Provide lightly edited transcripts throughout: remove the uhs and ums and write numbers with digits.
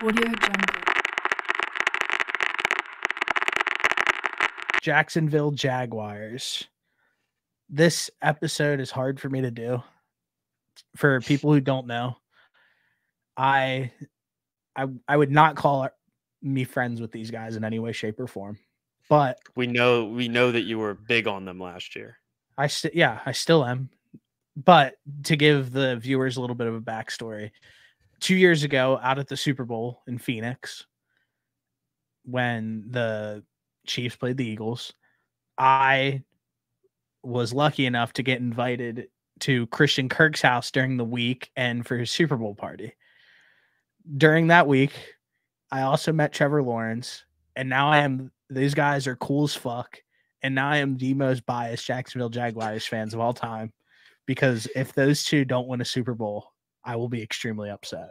Audio Jungle. Jacksonville Jaguars. This episode is hard for me to do. For people who don't know, I would not call me friends with these guys in any way, shape, or form. But we know that you were big on them last year. I still am. But to give the viewers a little bit of a backstory, 2 years ago, out at the Super Bowl in Phoenix, when the Chiefs played the Eagles, I was lucky enough to get invited to Christian Kirk's house during the week and for his Super Bowl party. During that week, I also met Trevor Lawrence, and now these guys are cool as fuck, and now I am the most biased Jacksonville Jaguars fans of all time, because if those two don't win a Super Bowl, I will be extremely upset.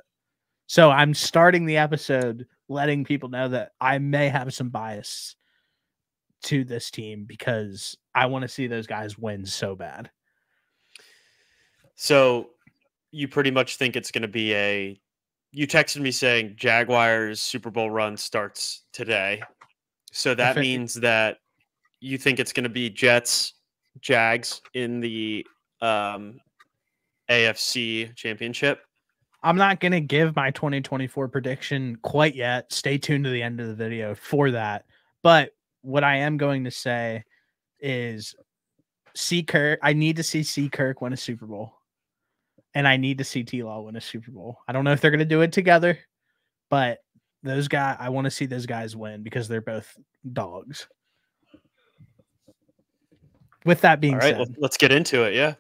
So I'm starting the episode letting people know that I may have some bias to this team because I want to see those guys win so bad. So you pretty much think it's going to be you texted me saying Jaguars Super Bowl run starts today. So that means that you think it's going to be Jets, Jags in the AFC Championship. I'm not going to give my 2024 prediction quite yet. Stay tuned to the end of the video for that. But what I am going to say is I need to see C. Kirk win a Super Bowl. And I need to see T-Law win a Super Bowl. I don't know if they're going to do it together, but I want to see those guys win because they're both dogs. With that being said, let's get into it. Yeah.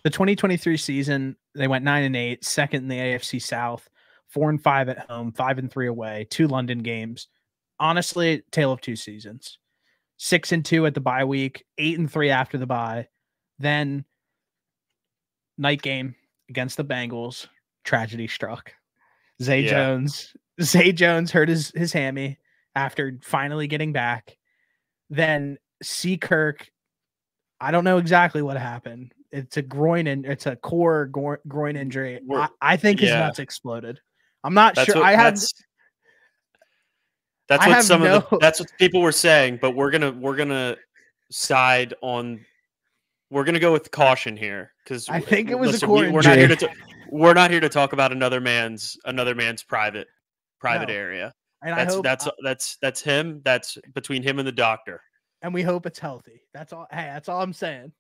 The 2023 season, they went 9-8, second in the AFC South, 4-5 at home, 5-3 away, 2 London games. Honestly, tale of two seasons. 6-2 at the bye week, 8-3 after the bye. Then night game against the Bengals, tragedy struck. Zay Jones hurt his hammy after finally getting back. Then C. Kirk, I don't know exactly what happened. It's a core groin injury. I think his nuts exploded. I'm not sure. That's what people were saying, but we're gonna side on. We're gonna go with caution here because I think it was a core injury. We're not here to talk about another man's private area. And that's him. That's between him and the doctor. And we hope it's healthy. That's all. Hey, that's all I'm saying.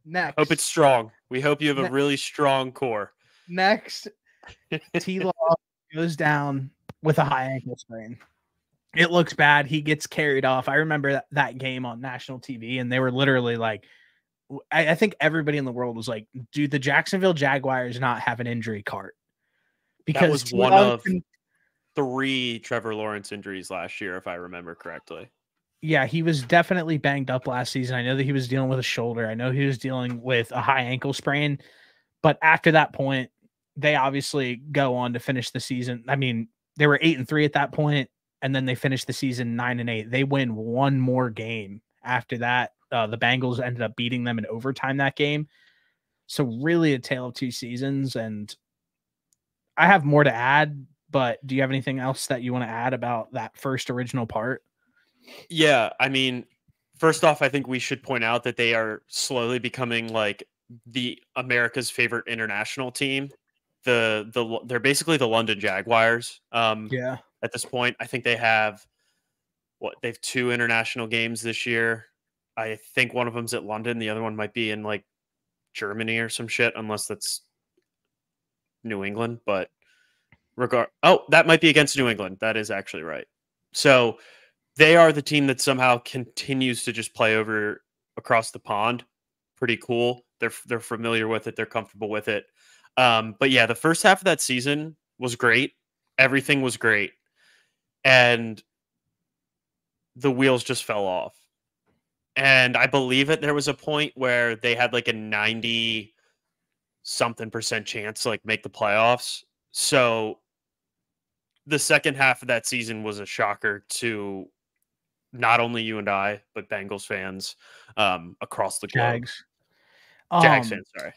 Next, hope it's strong. We hope you have a really strong core. Next, T-Law goes down with a high ankle sprain. It looks bad. He gets carried off. I remember that game on national TV, and they were literally like, I think everybody in the world was like, "Do the Jacksonville Jaguars not have an injury cart?" Because that was one of 3 Trevor Lawrence injuries last year, if I remember correctly. Yeah, he was definitely banged up last season. I know that he was dealing with a shoulder. I know he was dealing with a high ankle sprain. But after that point, they obviously go on to finish the season. I mean, they were 8-3 at that point, and then they finished the season 9-8. They win one more game after that. The Bengals ended up beating them in overtime that game. So really a tale of two seasons. And I have more to add, but do you have anything else that you want to add about that first original part? Yeah, I mean, first off, I think we should point out that they are slowly becoming like the America's favorite international team. They're basically the London Jaguars. At this point, I think they have they have 2 international games this year. I think one of them's at London. The other one might be in like Germany or some shit, unless that's New England. But that might be against New England. That is actually right. So they are the team that somehow continues to just play over across the pond. Pretty cool. They're familiar with it. They're comfortable with it. But yeah, the first half of that season was great. Everything was great. And the wheels just fell off. And I believe there was a point where they had like a 90-something% chance to like make the playoffs. So the second half of that season was a shocker to not only you and I, but Bengals fans across the globe. Jags fans, sorry.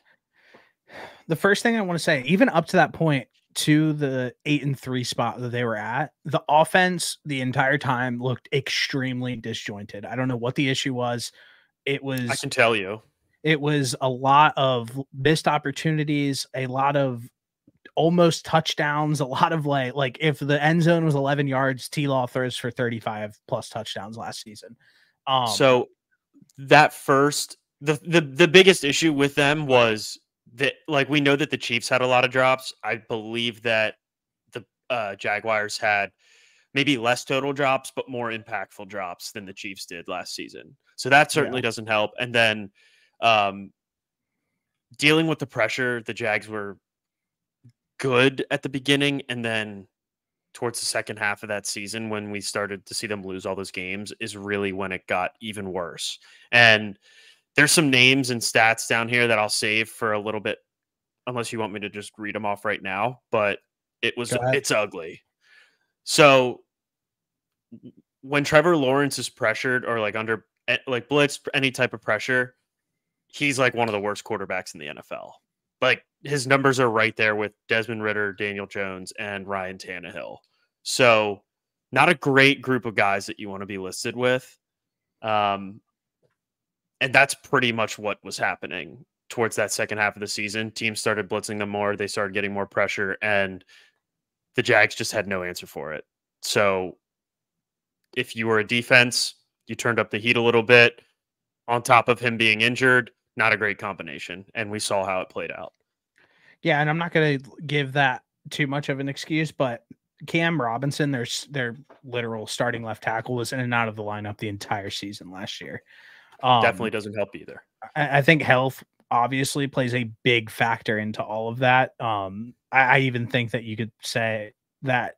The first thing I want to say, even up to that point, to the 8-3 spot that they were at, the offense the entire time looked extremely disjointed. I don't know what the issue was. It I was can tell you. it was a lot of missed opportunities, a lot of almost touchdowns, a lot of like if the end zone was 11 yards, T-Law throws for 35 plus touchdowns last season. So that first the biggest issue with them was that, like, we know that the Chiefs had a lot of drops. I believe that the Jaguars had maybe less total drops, but more impactful drops than the Chiefs did last season. So that certainly Yeah. doesn't help. And then um, dealing with the pressure, the Jags were good at the beginning, and then towards the second half of that season, when we started to see them lose all those games, is really when it got even worse. And there's some names and stats down here that I'll save for a little bit, unless you want me to just read them off right now. But it's ugly. So when Trevor Lawrence is pressured or like under like blitz, any type of pressure, he's like one of the worst quarterbacks in the NFL. Like, his numbers are right there with Desmond Ridder, Daniel Jones, and Ryan Tannehill. So not a great group of guys that you want to be listed with. And that's pretty much what was happening towards that second half of the season. Teams started blitzing them more. They started getting more pressure, and the Jags just had no answer for it. So if you were a defense, you turned up the heat a little bit on top of him being injured. Not a great combination. And we saw how it played out. Yeah, and I'm not going to give that too much of an excuse, but Cam Robinson, their literal starting left tackle, was in and out of the lineup the entire season last year. Definitely doesn't help either. I think health obviously plays a big factor into all of that. I even think that you could say that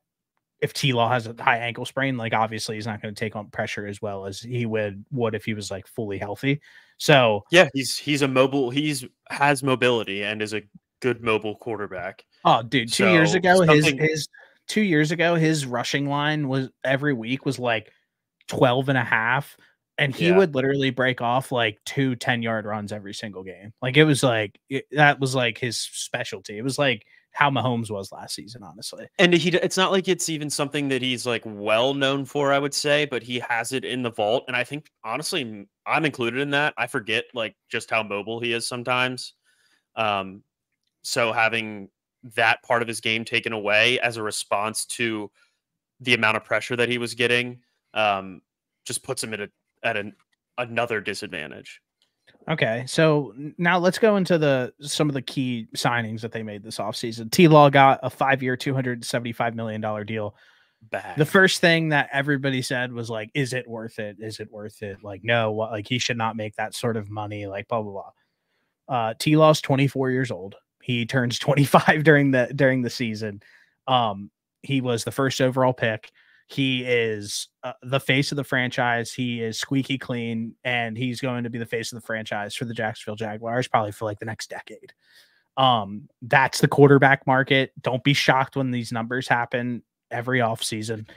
if T-Law has a high ankle sprain, like obviously he's not going to take on pressure as well as he would if he was like fully healthy. So yeah, he's a mobile. Has mobility and is a good mobile quarterback. Oh, dude, 2 years ago, his 2 years ago, his rushing line was every week was like 12 and a half. And he would literally break off like 2 10-yard runs every single game. Like, it was like that was like his specialty. It was like how Mahomes was last season, honestly. And it's not like it's even something that he's like well known for, I would say, but he has it in the vault. And I think, honestly, I'm included in that. I forget like just how mobile he is sometimes. So having that part of his game taken away as a response to the amount of pressure that he was getting just puts him at another disadvantage. Okay, so now let's go into some of the key signings that they made this offseason. T-Law got a 5-year, $275 million deal. Bad. The first thing that everybody said was like, is it worth it? Is it worth it? Like, no, like he should not make that sort of money, like blah, blah, blah. T-Law's 24 years old. He turns 25 during the season. He was the first overall pick. He is the face of the franchise. He is squeaky clean, and he's going to be the face of the franchise for the Jacksonville Jaguars probably for like the next decade. That's the quarterback market. Don't be shocked when these numbers happen every offseason.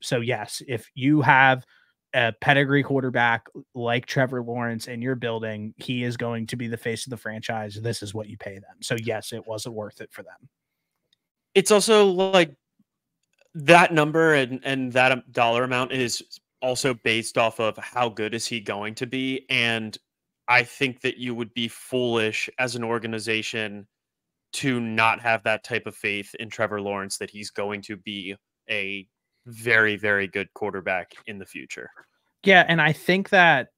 So yes, if you have a pedigree quarterback like Trevor Lawrence in your building, he is going to be the face of the franchise. This is what you pay them. So yes, it wasn't worth it for them. It's also like that number and that dollar amount is also based off of how good is he going to be. And I think that you would be foolish as an organization to not have that type of faith in Trevor Lawrence that he's going to be a very, very good quarterback in the future. Yeah, and I think that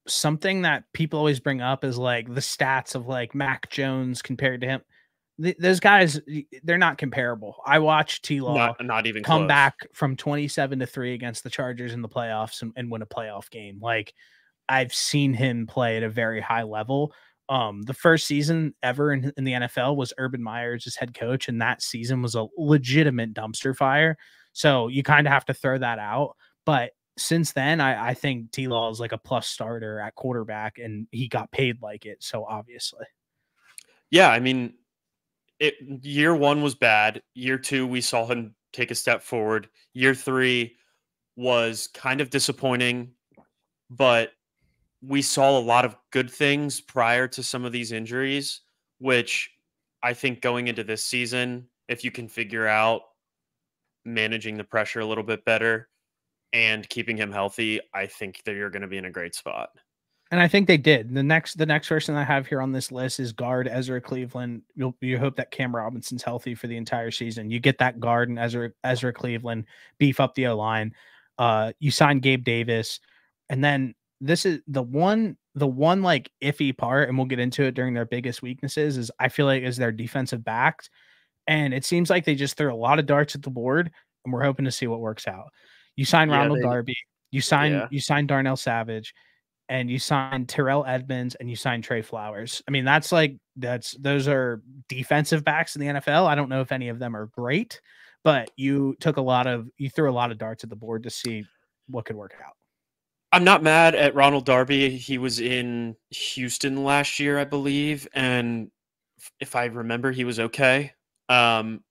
something that people always bring up is like the stats of like Mac Jones compared to him. Those guys, they're not comparable. I watched T-Law not even come close. back from 27-3 against the Chargers in the playoffs and win a playoff game. Like, I've seen him play at a very high level. The first season ever in the NFL was Urban Meyer's head coach, and that season was a legitimate dumpster fire. So you kind of have to throw that out. But since then, I think T-Law is like a plus starter at quarterback, and he got paid like it. So obviously. Yeah, I mean, year one was bad. Year two, we saw him take a step forward. Year three was kind of disappointing, but we saw a lot of good things prior to some of these injuries, which I think going into this season, if you can figure out managing the pressure a little bit better and keeping him healthy, I think that you're going to be in a great spot. And I think they did. The next person I have here on this list is guard Ezra Cleveland. You hope that Cam Robinson's healthy for the entire season. You get that guard and Ezra Cleveland, beef up the O-line. You sign Gabe Davis, and then this is the one like iffy part, and we'll get into it during their biggest weaknesses, is I feel like is their defensive backs. And it seems like they just threw a lot of darts at the board, and we're hoping to see what works out. You sign Ronald Darby, you sign Darnell Savage, and you sign Terrell Edmonds, and you sign Trey Flowers. I mean, those are defensive backs in the NFL. I don't know if any of them are great, but you threw a lot of darts at the board to see what could work out. I'm not mad at Ronald Darby. He was in Houston last year, I believe, and if I remember, he was okay. And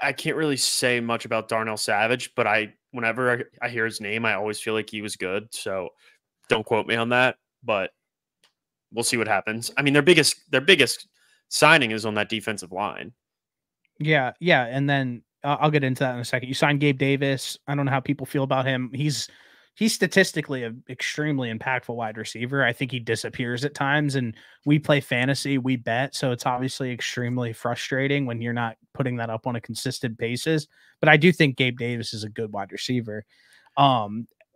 I can't really say much about Darnell Savage, but whenever I hear his name, I always feel like he was good. So don't quote me on that, but we'll see what happens. I mean, their biggest signing is on that defensive line. Yeah. And then I'll get into that in a second. You signed Gabe Davis. I don't know how people feel about him. He's statistically an extremely impactful wide receiver. I think he disappears at times, and we play fantasy, we bet. So it's obviously extremely frustrating when you're not putting that up on a consistent basis. But I do think Gabe Davis is a good wide receiver.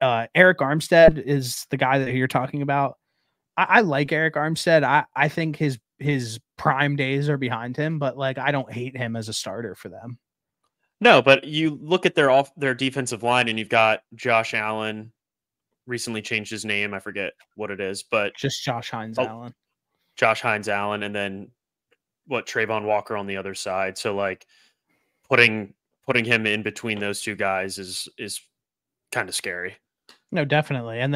Eric Armstead is the guy that you're talking about. I like Eric Armstead. I think his prime days are behind him, but like, I don't hate him as a starter for them. No, but you look at their defensive line, and you've got Josh Allen, recently changed his name. I forget what it is, but just Josh Hines-Allen. Josh Hines-Allen, and then Trayvon Walker on the other side. So like putting him in between those two guys is kind of scary. No, definitely. And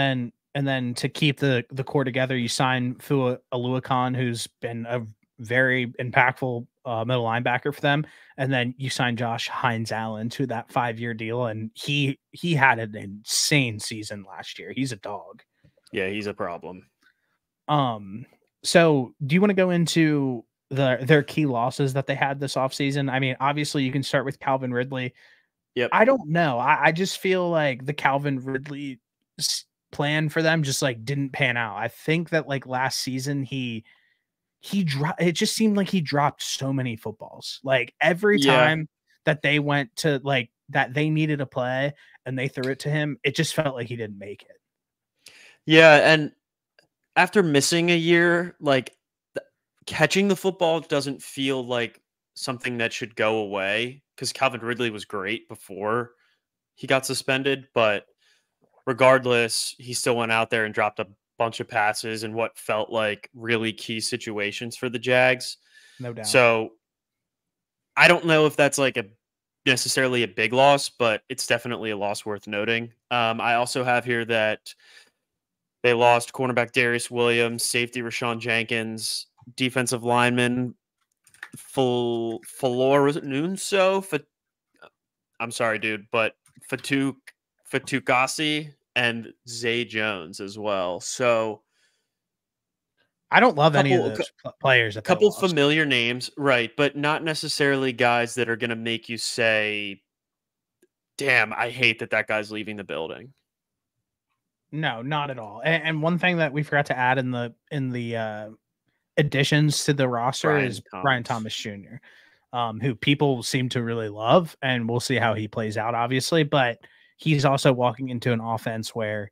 then to keep the core together, you sign Fua Aluakon, who's been a very impactful middle linebacker for them, and then you sign Josh Hines-Allen to that 5-year deal, and he had an insane season last year. He's a dog. Yeah, he's a problem. So do you want to go into their key losses that they had this offseason? I mean, obviously you can start with Calvin Ridley. Yep. I don't know. I just feel like the Calvin Ridley plan for them just like didn't pan out. I think that like last season it just seemed like he dropped so many footballs. Like every time that they went to like that they needed a play and they threw it to him, it just felt like he didn't make it. Yeah, and after missing a year, like catching the football doesn't feel like something that should go away, because Calvin Ridley was great before he got suspended, but regardless, he still went out there and dropped a bunch of passes in what felt like really key situations for the Jags. No doubt. So I don't know if that's like necessarily a big loss, but it's definitely a loss worth noting. I also have here that they lost cornerback Darius Williams, safety Rashawn Jenkins, defensive lineman Nunso. I'm sorry, dude, but Fatukasi and Zay Jones as well. So I don't love any of those players. A couple familiar names, right, but not necessarily guys that are going to make you say, damn, I hate that guy's leaving the building. No, not at all. And one thing that we forgot to add in the additions to the roster is Brian Thomas Jr., who people seem to really love, and we'll see how he plays out, obviously. But he's also walking into an offense where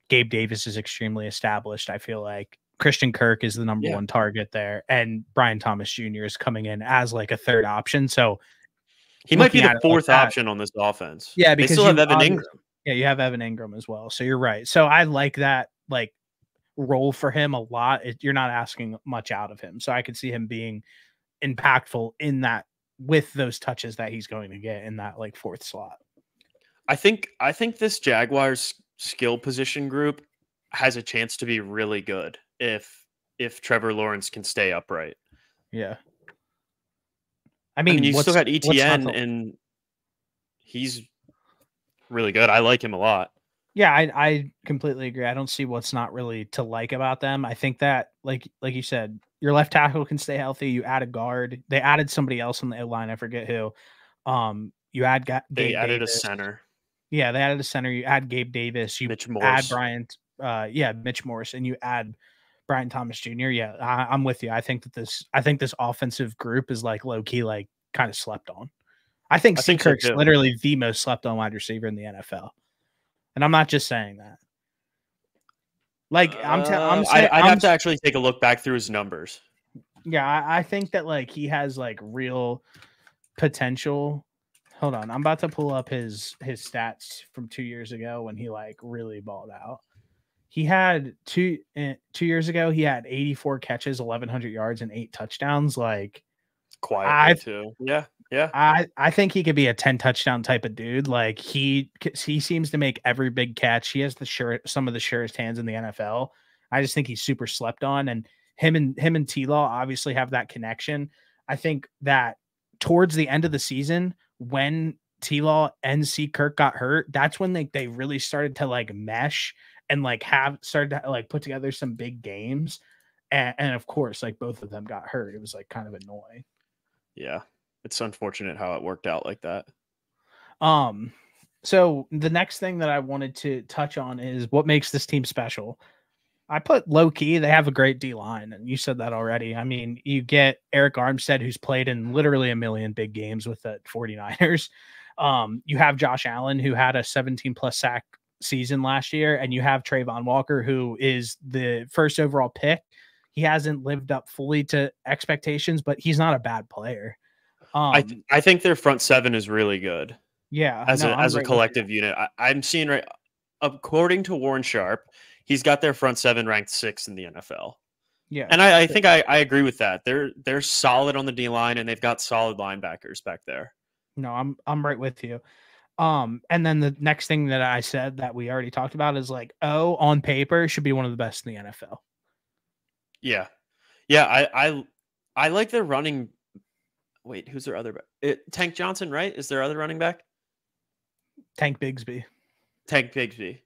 Gabe Davis is extremely established. I feel like Christian Kirk is the number one target there, and Brian Thomas Jr. is coming in as like a third option. So he might be the fourth option on this offense. Yeah, because they still have Evan Ingram. Yeah, you have Evan Ingram as well. So you're right. So I like that like role for him a lot. You're not asking much out of him. So I could see him being impactful in that with those touches that he's going to get in that like fourth slot. I think this Jaguars skill position group has a chance to be really good if Trevor Lawrence can stay upright. Yeah. I mean you still got ETN, and he's really good. I like him a lot. Yeah, I completely agree. I don't see what's not really to like about them. I think that, like you said, your left tackle can stay healthy. You add a guard. They added somebody else on the O-line. I forget who. You add They Gabe added a Davis. center, Yeah, they added a center. You add Gabe Davis. You Mitch add Morse. Bryant. Yeah, Mitch Morris, and you add Brian Thomas Jr. Yeah, I'm with you. I think this offensive group is like low key, like kind of slept on. I think I C. think so Kirk's too. literally the most slept on wide receiver in the NFL, and I'm not just saying that. Like I'm saying, I'd have to actually take a look back through his numbers. yeah, I think that like he has like real potential. Hold on, I'm about to pull up his stats from 2 years ago when he like really balled out. He had 2 years ago. He had 84 catches, 1,100 yards, and 8 touchdowns. Like Quietly I too. Yeah, yeah. I think he could be a 10 touchdown type of dude. Like he seems to make every big catch. He has some of the surest hands in the NFL. I just think he's super slept on, and him and T-Law obviously have that connection. I think that towards the end of the season, when T-Law and C. Kirk got hurt, that's when they really started to like mesh and like have started to like put together some big games. And of course, like both of them got hurt. It was like kind of annoying. Yeah. It's unfortunate how it worked out like that. So the next thing that I wanted to touch on is what makes this team special. I put low key, they have a great D line, and you said that already. I mean, you get Eric Armstead, who's played in literally a million big games with the 49ers. You have Josh Allen, who had a 17 plus sack season last year, and you have Trayvon Walker, who is the first overall pick. He hasn't lived up fully to expectations, but he's not a bad player. I think their front seven is really good Yeah, as no, I'm a right with you. collective unit. I'm seeing right according to Warren Sharp, he's got their front seven ranked 6th in the NFL. Yeah. And I think I agree with that. They're solid on the D line and they've got solid linebackers back there. No, I'm right with you. And then the next thing that I said that we already talked about is like, on paper should be one of the best in the NFL. Yeah. Yeah, I like their running. Wait, who's their other Tank Johnson, right? Is their other running back? Tank Bigsby. Tank Bigsby.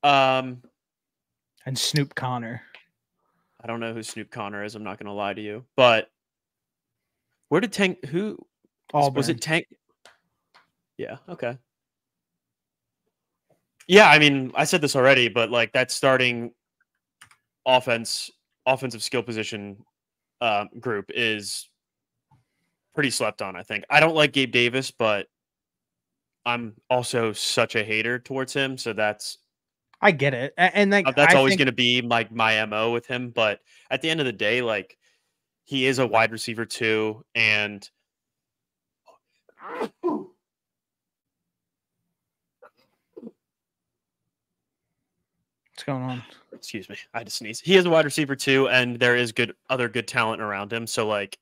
And Snoop Connor. I don't know who Snoop Connor is. I'm not going to lie to you. But where did Tank? Who Auburn. was it? Tank. Yeah. Okay. Yeah. I mean, I said this already, but like that starting offensive skill position group is pretty slept on. I think I don't like Gabe Davis, but I'm also such a hater towards him. So I get it, and like that's I always think going to be like my MO with him. But at the end of the day, like he is a wide receiver too, and what's going on? excuse me, I had to sneeze. He is a wide receiver too, and there is other good talent around him. So like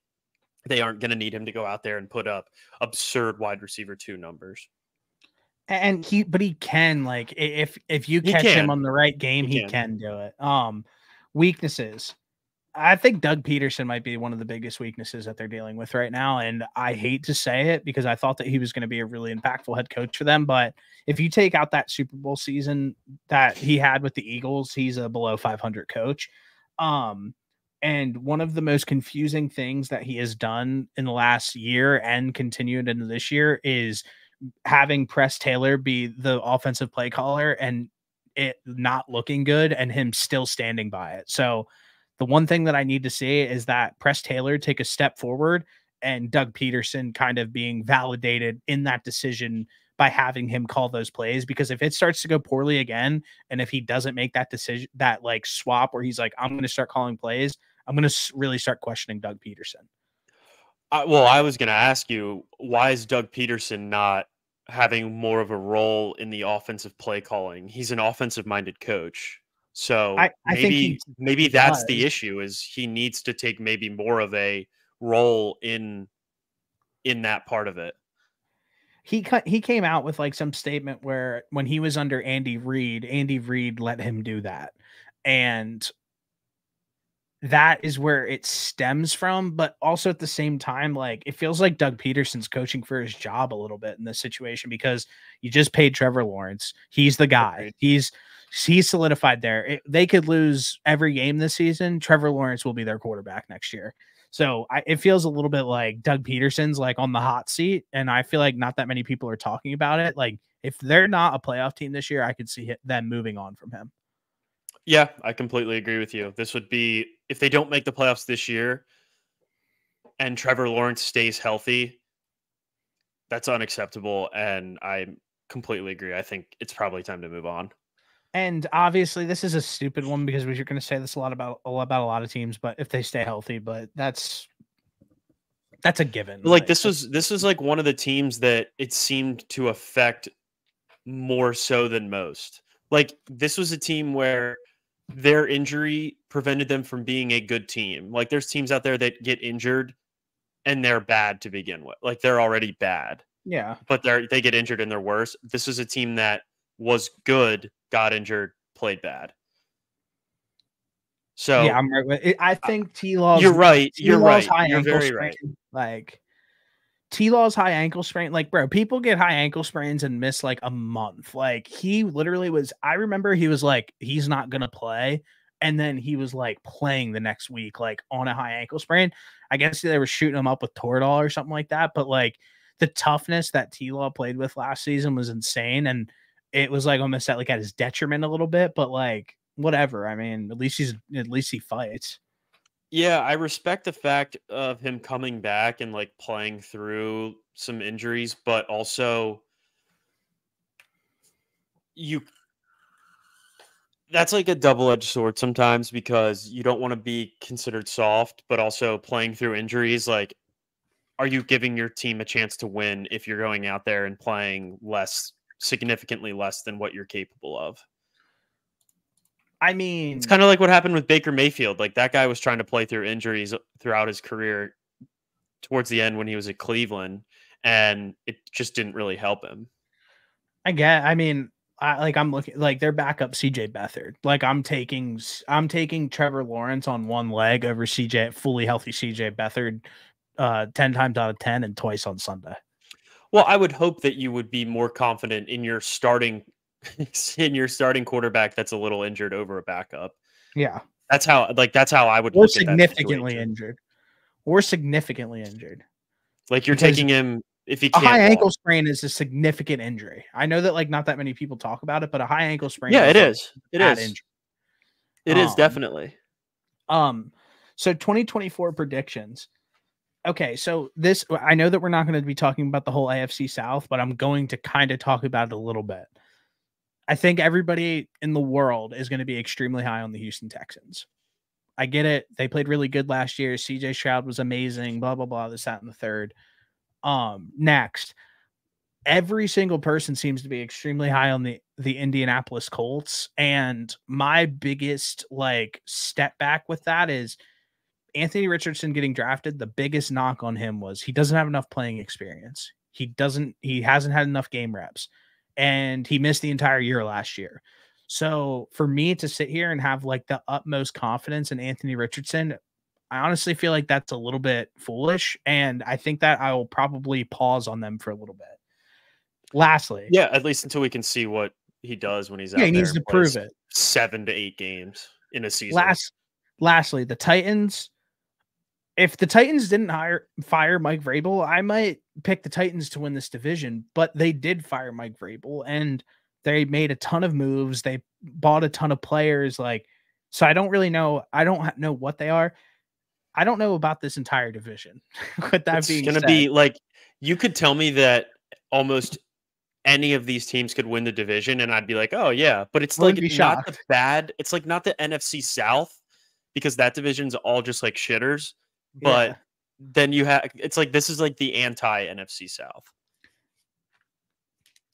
they aren't going to need him to go out there and put up absurd wide receiver 2 numbers. And but he can, like, if you He catch him can. on the right game, he can do it. Weaknesses. I think Doug Peterson might be one of the biggest weaknesses that they're dealing with right now. And I hate to say it because I thought that he was going to be a really impactful head coach for them. But if you take out that Super Bowl season that he had with the Eagles, he's a below 500 coach. And one of the most confusing things that he has done in the last year and continued into this year is having Press Taylor be the offensive play caller and it not looking good and him still standing by it. So the one thing that I need to see is that Press Taylor take a step forward and Doug Peterson kind of being validated in that decision by having him call those plays. Because if it starts to go poorly again, and if he doesn't make that decision, that like swap where he's like, I'm going to start calling plays, I'm going to really start questioning Doug Peterson. Well, I was going to ask you, why is Doug Peterson not having more of a role in the offensive play calling? He's an offensive minded coach. So I think maybe he that's the does. issue, is he needs to take maybe more of a role in that part of it. He came out with like some statement where when he was under Andy Reid let him do that. And that is where it stems from. But also at the same time, like it feels like Doug Peterson's coaching for his job a little bit in this situation because you just paid Trevor Lawrence. He's the guy. Agreed. He's solidified there. They could lose every game this season. Trevor Lawrence will be their quarterback next year. So it feels a little bit like Doug Peterson's like on the hot seat. And I feel like not that many people are talking about it. Like if they're not a playoff team this year, I could see them moving on from him. Yeah, I completely agree with you. This would be, if they don't make the playoffs this year and Trevor Lawrence stays healthy, that's unacceptable. And I completely agree. I think it's probably time to move on. And obviously this is a stupid one because we're going to say this a lot about a lot of teams, but if they stay healthy, but that's a given. Like this was like one of the teams that it seemed to affect more so than most. Like this was a team where their injury prevented them from being a good team. Like there's teams out there that get injured and they're bad to begin with. Like they're already bad. Yeah. But they get injured and they're worse. This was a team that was good, got injured, played bad. So yeah, I'm right with it. I think T-Law's You're right. You're right. You're very sprain, right. Like T-Law's high ankle sprain, like bro, people get high ankle sprains and miss like a month. Like he literally was, I remember he was like, he's not gonna play. And then he was like playing the next week, like on a high ankle sprain. I guess they were shooting him up with Toradol or something like that. But like the toughness that T-Law played with last season was insane. And it was like almost at his detriment a little bit, but like whatever. I mean, at least he fights. Yeah, I respect the fact of him coming back and like playing through some injuries, but also that's like a double-edged sword sometimes because you don't want to be considered soft, but also playing through injuries, like are you giving your team a chance to win if you're going out there and playing significantly less than what you're capable of? I mean, it's kind of like what happened with Baker Mayfield. Like that guy was trying to play through injuries throughout his career towards the end when he was at Cleveland, and it just didn't really help him. I mean, I'm looking like their backup CJ Beathard. Like I'm taking Trevor Lawrence on one leg over fully healthy CJ Beathard 10 times out of 10 and twice on Sunday. Well, I would hope that you would be more confident in your starting quarterback that's a little injured over a backup. Yeah. That's how I would look at that significantly injured. Or significantly injured. Like you're taking him if he can't. A high ankle sprain is a significant injury. I know that like not that many people talk about it, but a high ankle sprain. Yeah, it is. It is. Injury. It is definitely. So 2024 predictions. Okay, so I know that we're not going to be talking about the whole AFC South, but I'm going to kind of talk about it a little bit. I think everybody in the world is going to be extremely high on the Houston Texans. I get it. They played really good last year. CJ Stroud was amazing, blah, blah, blah, this, that, and the third. Next, every single person seems to be extremely high on the Indianapolis Colts. And my biggest like step back with that is Anthony Richardson getting drafted. The biggest knock on him was he doesn't have enough playing experience. He hasn't had enough game reps, and he missed the entire year last year. So for me to sit here and have like the utmost confidence in Anthony Richardson, I honestly feel like that's a little bit foolish. And I think that I will probably pause on them for a little bit. Lastly. Yeah, at least until we can see what he does when he's out there. He needs to prove it. 7 to 8 games in a season. Lastly, the Titans. If the Titans didn't fire Mike Vrabel, I might pick the Titans to win this division, but they did fire Mike Vrabel and they made a ton of moves. They bought a ton of players. So I don't really know. I don't know what they are. I don't know about this entire division. With that being said, it's going to be like, you could tell me that almost any of these teams could win the division and I'd be like, oh yeah, but it's like not the bad. It's like not the NFC South because that division's all just like shitters. But then it's like, this is like the anti-NFC South.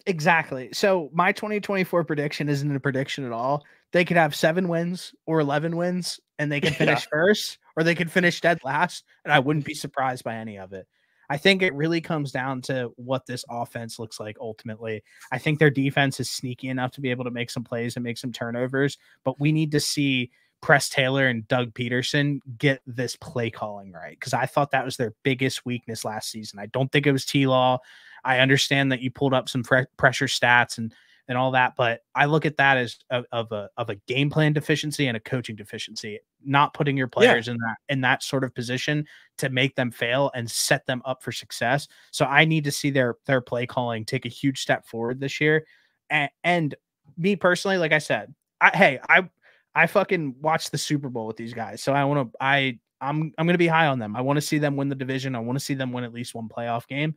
Exactly. So my 2024 prediction isn't a prediction at all. They could have 7 wins or 11 wins and they can finish first or they could finish dead last. And I wouldn't be surprised by any of it. I think it really comes down to what this offense looks like ultimately. I think their defense is sneaky enough to be able to make some plays and make some turnovers, but we need to see Press Taylor and Doug Peterson get this play calling right, because I thought that was their biggest weakness last season. I don't think it was T-Law. I understand that you pulled up some pressure stats and all that, but I look at that as of a game plan deficiency and a coaching deficiency, not putting your players in that sort of position to make them fail and set them up for success. So I need to see their play calling take a huge step forward this year. And me personally, like I said, I fucking watched the Super Bowl with these guys. So I'm going to be high on them. I want to see them win the division. I want to see them win at least one playoff game.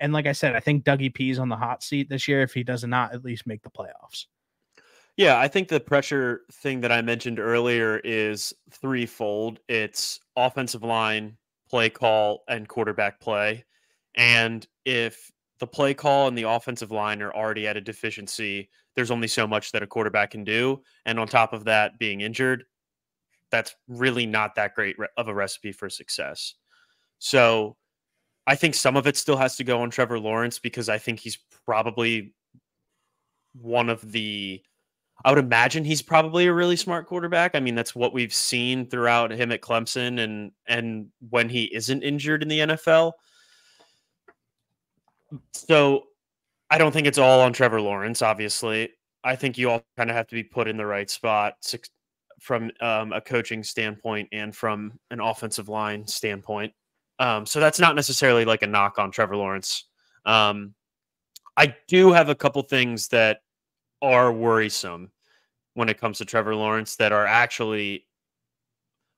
And like I said, I think Dougie P's on the hot seat this year if he does not at least make the playoffs. Yeah, I think the pressure thing that I mentioned earlier is threefold. It's offensive line, play call, and quarterback play. And if the play call and the offensive line are already at a deficiency, there's only so much that a quarterback can do. And on top of that, being injured, that's really not that great of a recipe for success. So I think some of it still has to go on Trevor Lawrence, because I think he's probably I would imagine he's probably a really smart quarterback. I mean, that's what we've seen throughout him at Clemson and when he isn't injured in the NFL. So I don't think it's all on Trevor Lawrence, obviously. I think you all kind of have to be put in the right spot from a coaching standpoint and from an offensive line standpoint. So that's not necessarily like a knock on Trevor Lawrence. I do have a couple things that are worrisome when it comes to Trevor Lawrence that are actually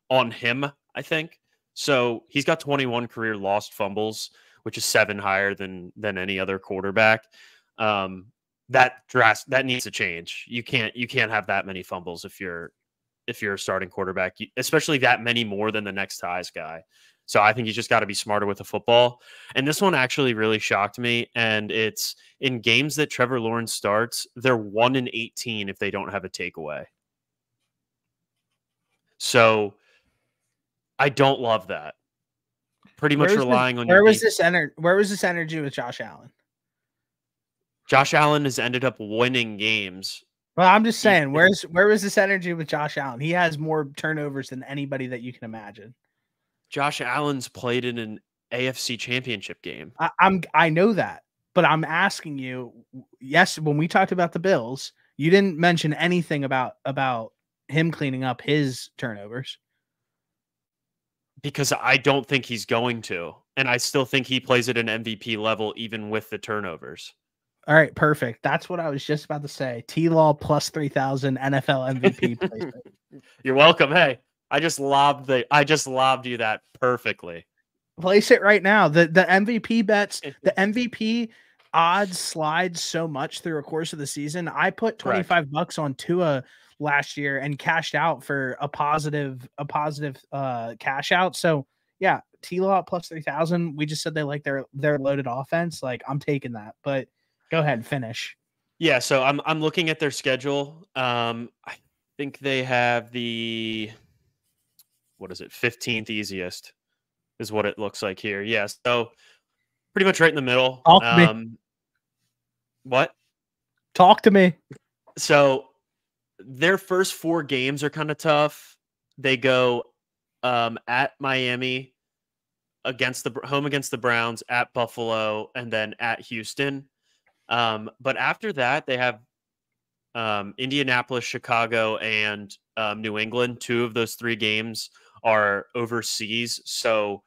on him, I think. So he's got 21 career lost fumbles, which is 7 higher than any other quarterback. That needs to change. You can't have that many fumbles if you're a starting quarterback, especially that many more than the next highest guy. So I think you just got to be smarter with the football. And this one actually really shocked me. And it's in games that Trevor Lawrence starts, they're 1-18 if they don't have a takeaway. So I don't love that. Pretty much relying on where was this energy with Josh Allen? Josh Allen has ended up winning games. Well, I'm just saying, where was this energy with Josh Allen? He has more turnovers than anybody that you can imagine. Josh Allen's played in an AFC championship game. I know that, but I'm asking you, yes, when we talked about the Bills, you didn't mention anything about him cleaning up his turnovers. Because I don't think he's going to. And I still think he plays at an MVP level, even with the turnovers. All right, perfect. That's what I was just about to say. T-Law plus 3,000 NFL MVP placement. You're welcome. Hey, I just lobbed you that perfectly. Place it right now. The MVP bets, the MVP odds slide so much through a course of the season. I put $25 on Tua last year and cashed out for a positive cash out. So yeah, T-Law plus 3,000. We just said they like their loaded offense. Like, I'm taking that, but go ahead and finish. Yeah, so I'm looking at their schedule. I think they have the 15th easiest is what it looks like here. Yeah, so pretty much right in the middle. Talk to me. What? Talk to me. So their first 4 games are kind of tough. They go at Miami, home against the Browns, at Buffalo, and then at Houston. But after that, they have Indianapolis, Chicago, and New England. 2 of those 3 games are overseas. So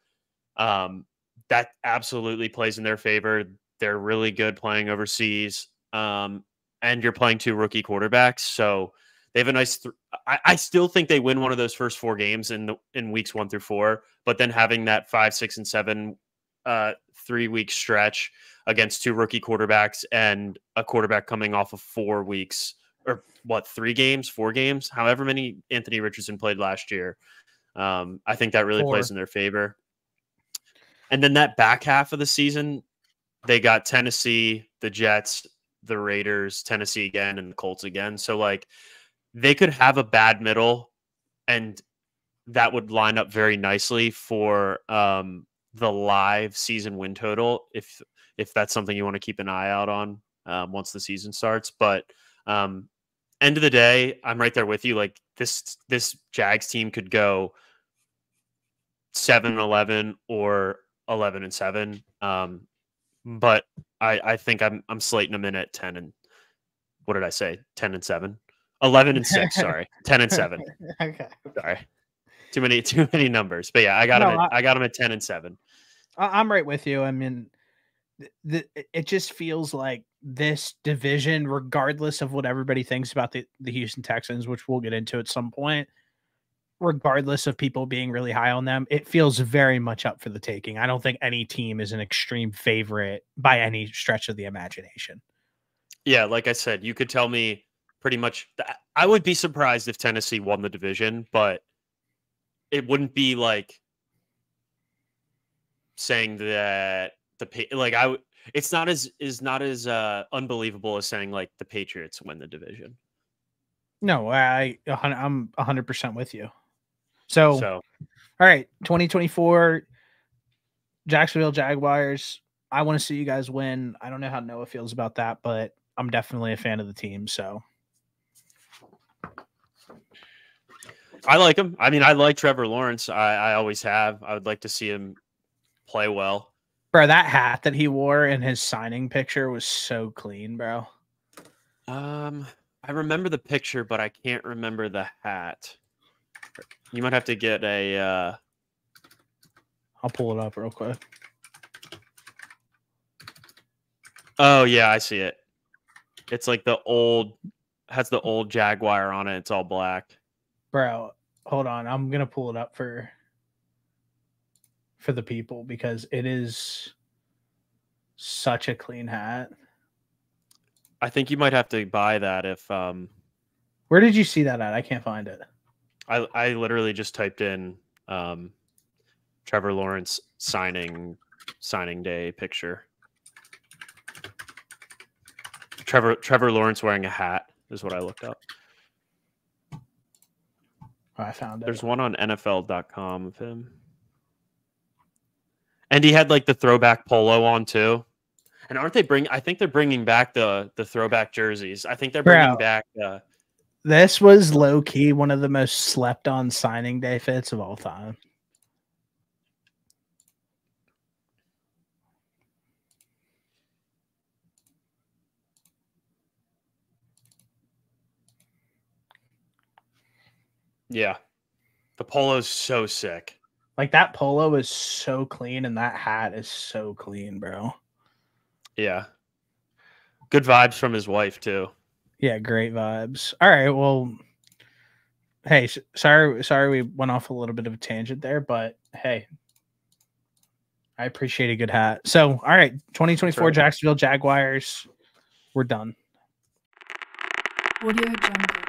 that absolutely plays in their favor. They're really good playing overseas. And you're playing 2 rookie quarterbacks. So they have a nice I still think they win one of those first 4 games in weeks 1 through 4, but then having that 5, 6, and 7 3-week stretch against 2 rookie quarterbacks and a quarterback coming off of 4 weeks, or 4 games, however many Anthony Richardson played last year. I think that really plays in their favor. And then that back half of the season, they got Tennessee, the Jets, the Raiders, Tennessee again, and the Colts again. So like they could have a bad middle, and that would line up very nicely for the live season win total if that's something you want to keep an eye out on once the season starts. But end of the day, I'm right there with you. Like this Jags team could go 7-11 or 11-7. But I think I'm slating them in at 10 and what did I say? 10-7, 11-6. Sorry, 10-7. Okay. Sorry, too many numbers. But yeah, I got them at 10-7. I'm right with you. I mean, it just feels like this division, regardless of what everybody thinks about the Houston Texans, which we'll get into at some point, regardless of people being really high on them, it feels very much up for the taking. I don't think any team is an extreme favorite by any stretch of the imagination. Yeah, like I said, you could tell me pretty much. I would be surprised if Tennessee won the division, but it wouldn't be like saying that it's not as unbelievable as saying like the Patriots win the division. No, I'm 100% with you. So all right, 2024 Jacksonville Jaguars. I want to see you guys win. I don't know how Noah feels about that, but I'm definitely a fan of the team. So I like him. I mean, I like Trevor Lawrence. I always have. I would like to see him play well. Bro, that hat that he wore in his signing picture was so clean, bro. I remember the picture, but I can't remember the hat. You might have to get a. I'll pull it up real quick. Oh yeah, I see it. It's like has the old Jaguar on it. It's all black. Bro, hold on. I'm gonna pull it up for the people because it is such a clean hat. I think you might have to buy that if. Where did you see that at? I can't find it. I literally just typed in Trevor Lawrence signing day picture. Trevor Lawrence wearing a hat is what I looked up. Oh, I found it. There's one on NFL.com of him. And he had like the throwback polo on too. And I think they're bringing back the throwback jerseys. I think they're bringing back this was low key one of the most slept on signing day fits of all time. Yeah. The polo's so sick. Like that polo is so clean and that hat is so clean, bro. Yeah. Good vibes from his wife too. Yeah, great vibes. All right, well, hey, sorry we went off a little bit of a tangent there, but hey, I appreciate a good hat. So, all right, 2024 Jacksonville Jaguars, we're done. Audio Jungle.